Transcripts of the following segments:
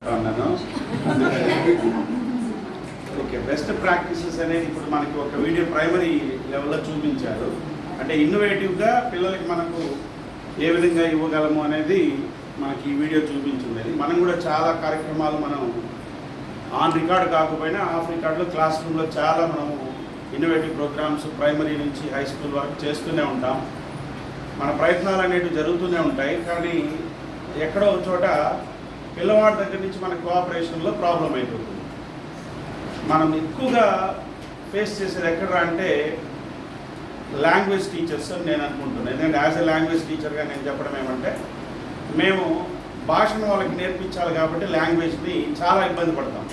చెప్తా ఉన్నాను. Okay, best practices అనేది ఇప్పుడు మనకి ఒక వీడియో ప్రైమరీ లెవెల్లో చూపించారు. అంటే ఇన్నోవేటివ్గా పిల్లలకి మనకు ఏ విధంగా ఇవ్వగలము అనేది మనకి ఈ వీడియో చూపించింది. మనం కూడా చాలా కార్యక్రమాలు మనం ఆన్ రికార్డ్ కాకపోయినా ఆఫ్ రికార్డులో క్లాస్ రూమ్లో చాలా మనము ఇన్నోవేటివ్ ప్రోగ్రామ్స్ ప్రైమరీ నుంచి హై స్కూల్ వరకు చేస్తూనే ఉంటాం. మన ప్రయత్నాలు అనేవి జరుగుతూనే ఉంటాయి. కానీ ఎక్కడో ఒక చోట పిల్లవాడి దగ్గర నుంచి మన కోఆపరేషన్లో ప్రాబ్లం అయిపోతుంది. మనం ఎక్కువగా ఫేస్ చేసేది ఎక్కడ అంటే లాంగ్వేజ్ టీచర్స్ అని నేను అనుకుంటున్నాను. ఎందుకంటే యాజ్ ఎ లాంగ్వేజ్ టీచర్గా నేను చెప్పడం ఏమంటే, మేము భాషను వాళ్ళకి నేర్పించాలి కాబట్టి లాంగ్వేజ్ని చాలా ఇబ్బంది పడతాం.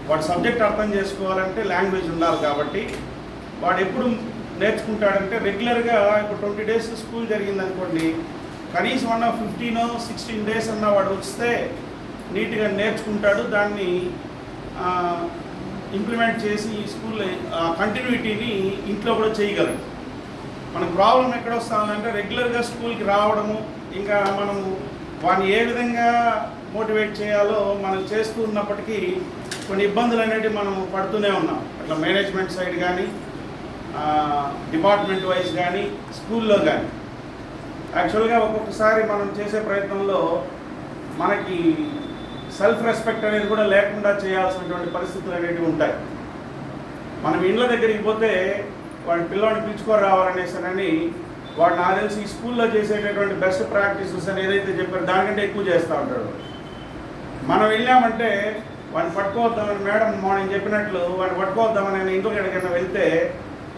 వాడు సబ్జెక్ట్ అర్థం చేసుకోవాలంటే లాంగ్వేజ్ ఉండాలి కాబట్టి వాడు ఎప్పుడు నేర్చుకుంటాడంటే రెగ్యులర్గా ఇప్పుడు 20 days స్కూల్ జరిగిందనుకోండి, కనీసం 15-16 days అన్న వాడు వస్తే నీట్గా నేర్చుకుంటాడు. దాన్ని ఇంప్లిమెంట్ చేసి ఈ స్కూల్లో కంటిన్యూటీని ఇంట్లో కూడా చేయగలరు. మనకు ప్రాబ్లం ఎక్కడ వస్తుందంటే రెగ్యులర్గా స్కూల్కి రావడము, ఇంకా మనము వాడిని ఏ విధంగా మోటివేట్ చేయాలో మనం చేస్తూ ఉన్నప్పటికీ కొన్ని ఇబ్బందులు అనేవి మనం పడుతూనే ఉన్నాం. అట్లా మేనేజ్మెంట్ సైడ్ కానీ డిపార్ట్మెంట్ వైజ్ కానీ స్కూల్లో కానీ. యాక్చువల్గా ఒక్కొక్కసారి మనం చేసే ప్రయత్నంలో మనకి సెల్ఫ్ రెస్పెక్ట్ అనేది కూడా లేకుండా చేయాల్సినటువంటి పరిస్థితులు అనేవి ఉంటాయి. మనం ఇండ్ల దగ్గరికి పోతే వాడి పిల్లవాడిని పిలుచుకొని రావాలనేసనని వాడు నాకు తెలిసి ఈ స్కూల్లో చేసేటటువంటి బెస్ట్ ప్రాక్టీసెస్ అని ఏదైతే చెప్పారో దానికంటే ఎక్కువ చేస్తూ ఉంటాడు. మనం వెళ్ళామంటే వాడిని పట్టుకోవద్దామని మేడం మార్నింగ్ చెప్పినట్లు వాడిని పట్టుకోవద్దామని నేను ఇంట్లోకి ఎక్కడికైనా వెళ్తే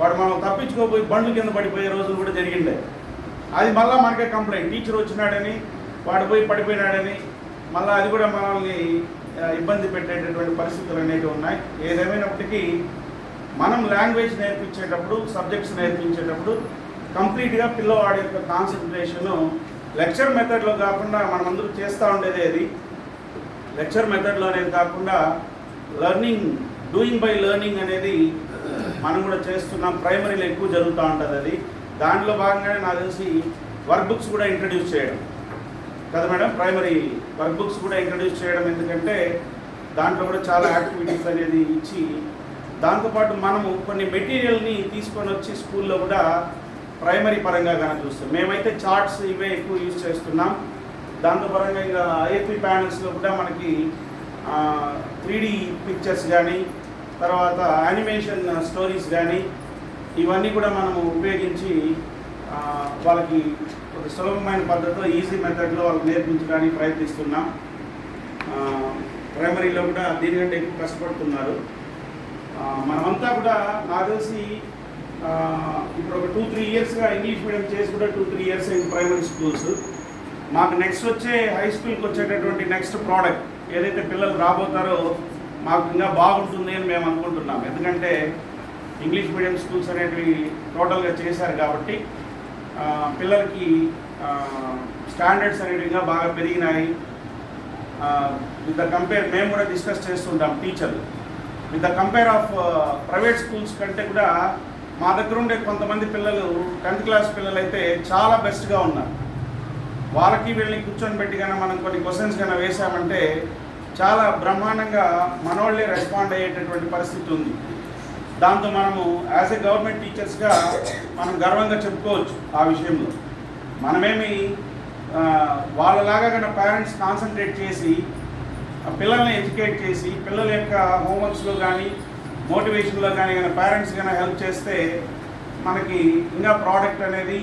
వాడు మనం తప్పించుకోపోయి బండ్ల కింద పడిపోయే రోజులు కూడా జరిగిండే. అది మళ్ళీ మనకే కంప్లైంట్, టీచర్ వచ్చినాడని వాడు పోయి పడిపోయినాడని మళ్ళీ అది కూడా మనల్ని ఇబ్బంది పెట్టేటటువంటి పరిస్థితులు అనేవి ఉన్నాయి. ఏదేమైనప్పటికీ మనం లాంగ్వేజ్ నేర్పించేటప్పుడు, సబ్జెక్ట్స్ నేర్పించేటప్పుడు కంప్లీట్గా పిల్లవాడి యొక్క కాన్సన్ట్రేషను లెక్చర్ మెథడ్లో కాకుండా మనం అందరూ చేస్తూ ఉండేది అది లెక్చర్ మెథడ్లో అనేది కాకుండా డూయింగ్ బై లెర్నింగ్ అనేది మనం కూడా చేస్తున్నాం. ప్రైమరీలో ఎక్కువ జరుగుతూ ఉంటుంది అది. దాంట్లో భాగంగానే నాకు తెలిసి వర్క్ బుక్స్ కూడా ఇంట్రడ్యూస్ చేయడం కదా మేడం, ప్రైమరీ వర్క్ బుక్స్ కూడా ఇంట్రడ్యూస్ చేయడం. ఎందుకంటే దాంట్లో కూడా చాలా యాక్టివిటీస్ అనేది ఇచ్చి దాంతోపాటు మనము కొన్ని మెటీరియల్ని తీసుకొని వచ్చి స్కూల్లో కూడా ప్రైమరీ పరంగా కనుక చూస్తాం. మేమైతే చార్ట్స్ ఇవే ఎక్కువ యూజ్ చేస్తున్నాం. దాంతో పరంగా ఇంకా ఐఎఫ్పి ప్యానల్స్లో కూడా మనకి 3D పిక్చర్స్ కానీ తర్వాత యానిమేషన్ స్టోరీస్ కానీ ఇవన్నీ కూడా మనము ఉపయోగించి వాళ్ళకి ఒక సులభమైన పద్ధతిలో ఈజీ మెథడ్లో వాళ్ళకి నేర్పించడానికి ప్రయత్నిస్తున్నాం. ప్రైమరీలో కూడా దీనికంటే ఎక్కువ కష్టపడుతున్నారు. మనమంతా కూడా నాకు తెలిసి ఇప్పుడు ఒక 2-3 yearsగా ఇంగ్లీష్ మీడియం చేసి కూడా 2-3 years అయింది ప్రైమరీ స్కూల్స్. మాకు నెక్స్ట్ వచ్చే హై స్కూల్కి వచ్చేటటువంటి నెక్స్ట్ ప్రోడక్ట్ ఏదైతే పిల్లలు రాబోతారో మాకు ఇంకా బాగుంటుంది అని మేము అనుకుంటున్నాం. ఎందుకంటే ఇంగ్లీష్ మీడియం స్కూల్స్ అనేటివి టోటల్గా చేశారు కాబట్టి పిల్లలకి స్టాండర్డ్స్ అనేవి ఇంకా బాగా పెరిగినాయి. విత్ ద కంపేర్ మేము కూడా డిస్కస్ చేస్తుంటాం టీచర్లు, with the compare of private schools కంటే కూడా మా దగ్గర ఉండే కొంతమంది పిల్లలు 10th class పిల్లలు అయితే చాలా బెస్ట్గా ఉన్నారు. వాళ్ళకి వీళ్ళని కూర్చొని పెట్టి కన్నా మనం కొన్ని క్వశ్చన్స్ కన్నా వేసామంటే చాలా బ్రహ్మాండంగా మనోళ్ళే రెస్పాండ్ అయ్యేటటువంటి పరిస్థితి ఉంది. దాంతో మనము యాజ్ ఎ గవర్నమెంట్ టీచర్స్గా మనం గర్వంగా చెప్పుకోవచ్చు. ఆ విషయంలో మనమేమి వాళ్ళలాగా కన్నా పేరెంట్స్ కాన్సన్ట్రేట్ చేసి పిల్లల్ని ఎడ్యుకేట్ చేసి పిల్లల యొక్క హోంవర్క్స్లో కానీ మోటివేషన్లో కానీ పేరెంట్స్ కానీ హెల్ప్ చేస్తే మనకి ఇంకా ప్రోడక్ట్ అనేది